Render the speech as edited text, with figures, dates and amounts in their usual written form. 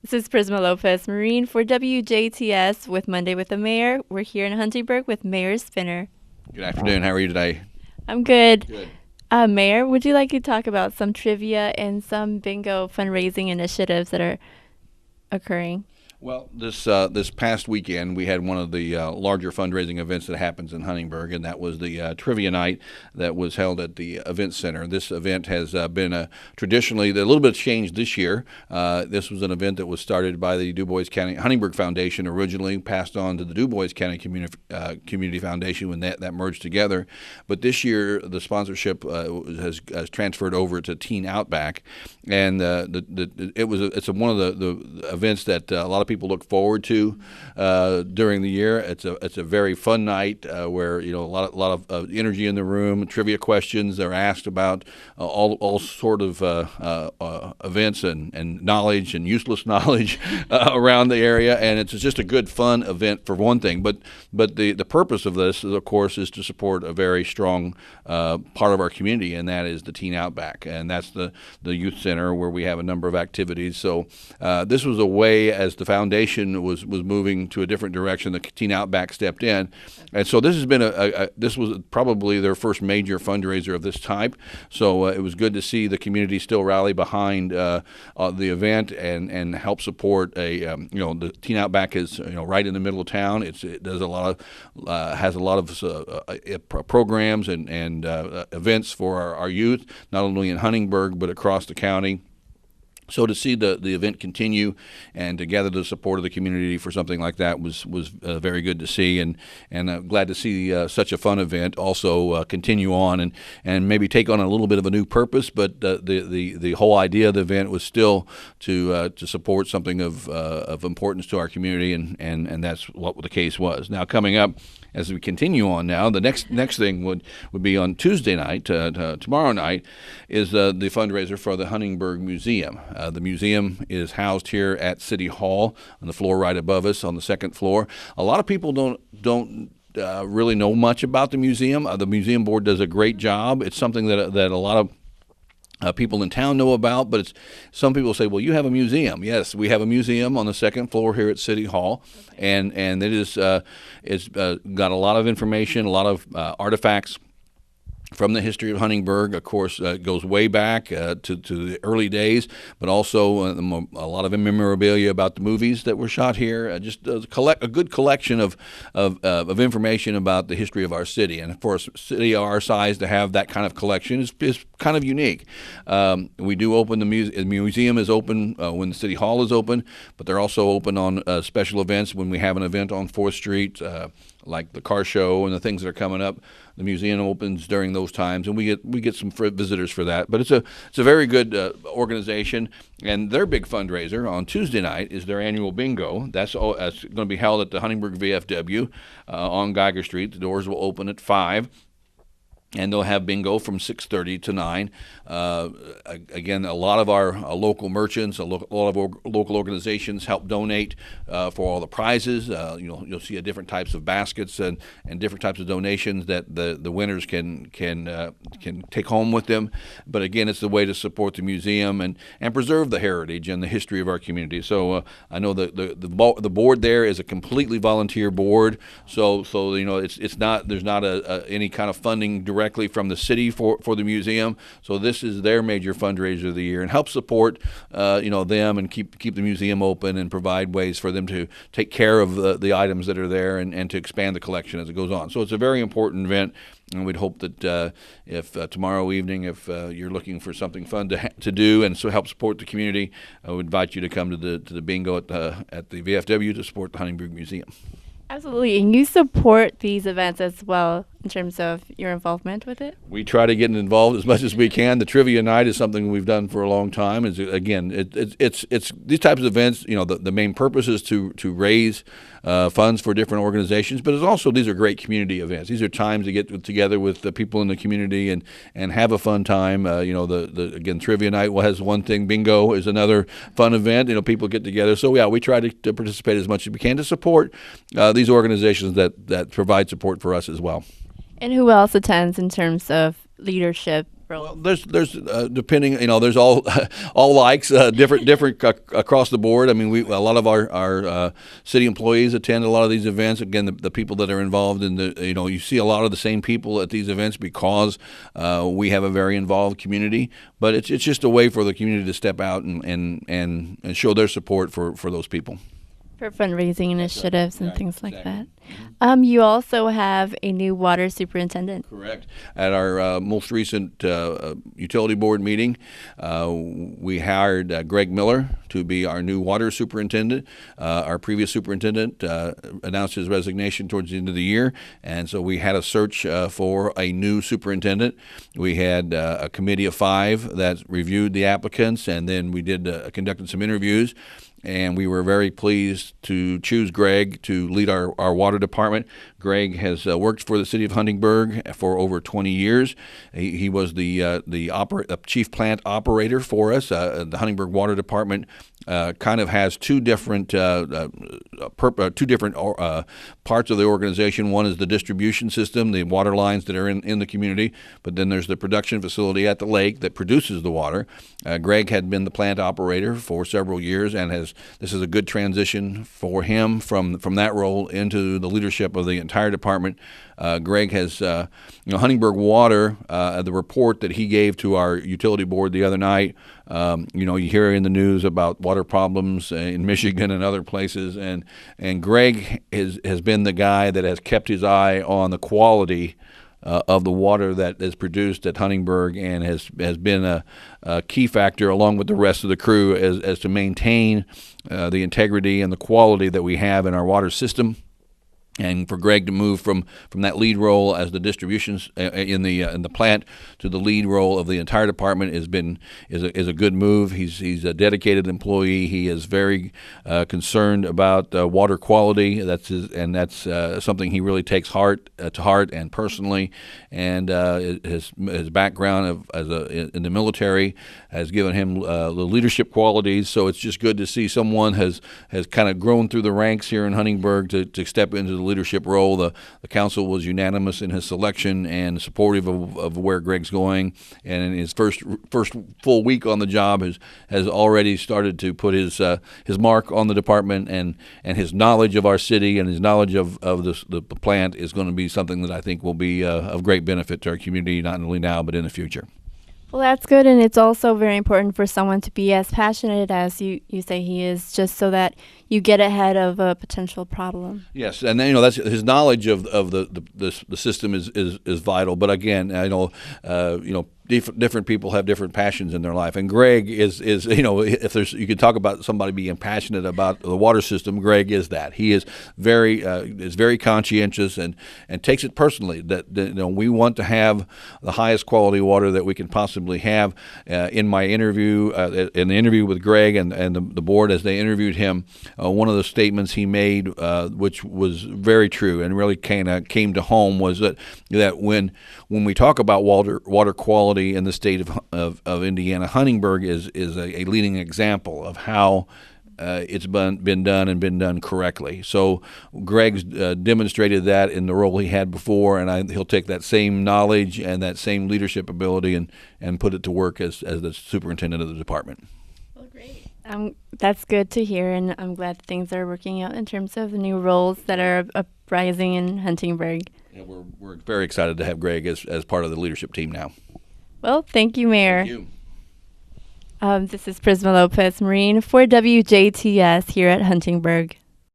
This is Prisma Lopez-Marin for WJTS with Monday with the Mayor. We're here in Huntingburg with Mayor Spinner. Good afternoon. How are you today? I'm good. Good. Mayor, would you like to talk about some trivia and some bingo fundraising initiatives that are occurring? Well, this past weekend we had one of the larger fundraising events that happens in Huntingburg, and that was the trivia night that was held at the event center. This event has been traditionally a little bit changed this year. This was an event that was started by the Du Bois County Huntingburg Foundation originally, passed on to the Du Bois County Community Foundation when that merged together. But this year the sponsorship has transferred over to Teen Outback, and it's one of the events that a lot of people look forward to during the year. It's a very fun night where a lot of energy in the room. Trivia questions are asked about all sort of events and knowledge and useless knowledge around the area, and it's just a good fun event for one thing. But the purpose of this, of course, is to support a very strong part of our community, and that is the Teen Outback, and that's the youth center where we have a number of activities. So this was a way, as the foundation was moving to a different direction, the Teen Outback stepped in, and so this has been this was probably their first major fundraiser of this type. So it was good to see the community still rally behind the event and help support the Teen Outback is right in the middle of town. It does a lot of has a lot of programs and events for our youth, not only in Huntingburg but across the county. So to see the event continue and to gather the support of the community for something like that was very good to see, and glad to see such a fun event also continue on and maybe take on a little bit of a new purpose. But the whole idea of the event was still to support something of importance to our community, and that's what the case was. Now coming up, as we continue on now, the next thing would be on Tuesday night, tomorrow night, is the fundraiser for the Huntingburg Museum. The museum is housed here at City Hall on the floor right above us on the second floor. A lot of people don't really know much about the museum. The museum board does a great job. It's something that a lot of people in town know about, but some people say, well, you have a museum. Yes, we have a museum on the second floor here at City Hall, and it is it's got a lot of information, a lot of artifacts from the history of Huntingburg. Of course, goes way back to the early days, but also a lot of memorabilia about the movies that were shot here. Just a good collection of information about the history of our city. And for a city our size to have that kind of collection is kind of unique. We do open the museum is open when the City Hall is open, but they're also open on special events when we have an event on 4th Street, like the car show and the things that are coming up. The museum opens during those times, and we get some visitors for that. But it's a very good organization, and their big fundraiser on Tuesday night is their annual bingo. That's going to be held at the Huntingburg VFW on Geiger Street. The doors will open at 5. And they'll have bingo from 6:30 to 9. Again, a lot of our local merchants, a lot of local organizations help donate for all the prizes. You'll see different types of baskets and different types of donations that the winners can take home with them. But again, it's a way to support the museum and preserve the heritage and the history of our community. So I know the board there is a completely volunteer board. So it's not there's not any kind of funding directly from the city for the museum. So this is their major fundraiser of the year, and help support them and keep the museum open and provide ways for them to take care of the items that are there and to expand the collection as it goes on. So it's a very important event, and we'd hope that if tomorrow evening, if you're looking for something fun to do and so help support the community, I would invite you to come to the bingo at the VFW to support the Huntingburg Museum. Absolutely. And you support these events as well in terms of your involvement with it? We try to get involved as much as we can. The trivia night is something we've done for a long time. It's these types of events. The main purpose is to raise funds for different organizations, but it's also, these are great community events. These are times to get together with the people in the community and have a fun time. Again, trivia night has one thing. Bingo is another fun event. People get together. So yeah, we try to participate as much as we can to support these organizations that provide support for us as well. And who else attends in terms of leadership roles? There's depending, there's all all likes, different across the board. I mean, a lot of our city employees attend a lot of these events. Again, the people that are involved in you see a lot of the same people at these events because we have a very involved community. But it's just a way for the community to step out and show their support for those people. For fundraising initiatives and things like that. Mm-hmm. You also have a new water superintendent. Correct. At our most recent utility board meeting, we hired Greg Miller to be our new water superintendent. Our previous superintendent announced his resignation towards the end of the year, and so we had a search for a new superintendent. We had a committee of 5 that reviewed the applicants, and then we conducted some interviews. And we were very pleased to choose Greg to lead our water department. Greg has worked for the city of Huntingburg for over 20 years. He was the chief plant operator for us. The Huntingburg Water Department kind of has two different parts of the organization. One is the distribution system, the water lines that are in the community, but then there's the production facility at the lake that produces the water. Greg had been the plant operator for several years, and this is a good transition for him from that role into the leadership of the entire department. Greg has, Huntingburg Water, the report that he gave to our utility board the other night, you hear in the news about water problems in Michigan and other places, and Greg has been the guy that has kept his eye on the quality of the water that is produced at Huntingburg, and has been a key factor along with the rest of the crew as to maintain the integrity and the quality that we have in our water system. And for Greg to move from that lead role as the distributions in the plant to the lead role of the entire department is a good move. He's a dedicated employee. He is very concerned about water quality. That's something he really takes to heart and personally. And his background in the military has given him the leadership qualities. So it's just good to see someone has kind of grown through the ranks here in Huntingburg to step into the leadership role. The council was unanimous in his selection and supportive of where Greg's going. And in his first full week on the job has already started to put his mark on the department, and his knowledge of our city and his knowledge of the plant is going to be something that I think will be of great benefit to our community, not only now but in the future. Well, that's good, and it's also very important for someone to be as passionate as you say he is, just so that you get ahead of a potential problem. Yes, and then, that's his knowledge of the system is vital. But again, different people have different passions in their life, and Greg is if you could talk about somebody being passionate about the water system, Greg is that. He is very conscientious and takes it personally that we want to have the highest quality water that we can possibly have. In my interview, in the interview with Greg and the board as they interviewed him, one of the statements he made, which was very true and really kind of came to home, was that when we talk about water quality in the state of Indiana, Huntingburg is a leading example of how it's been done correctly. So Greg's demonstrated that in the role he had before, and he'll take that same knowledge and that same leadership ability and put it to work as the superintendent of the department. Well, great. That's good to hear, and I'm glad things are working out in terms of the new roles that are uprising in Huntingburg. Yeah, we're very excited to have Greg as part of the leadership team now. Well, thank you, Mayor. Thank you. This is Prisma Lopez-Marin for WJTS here at Huntingburg.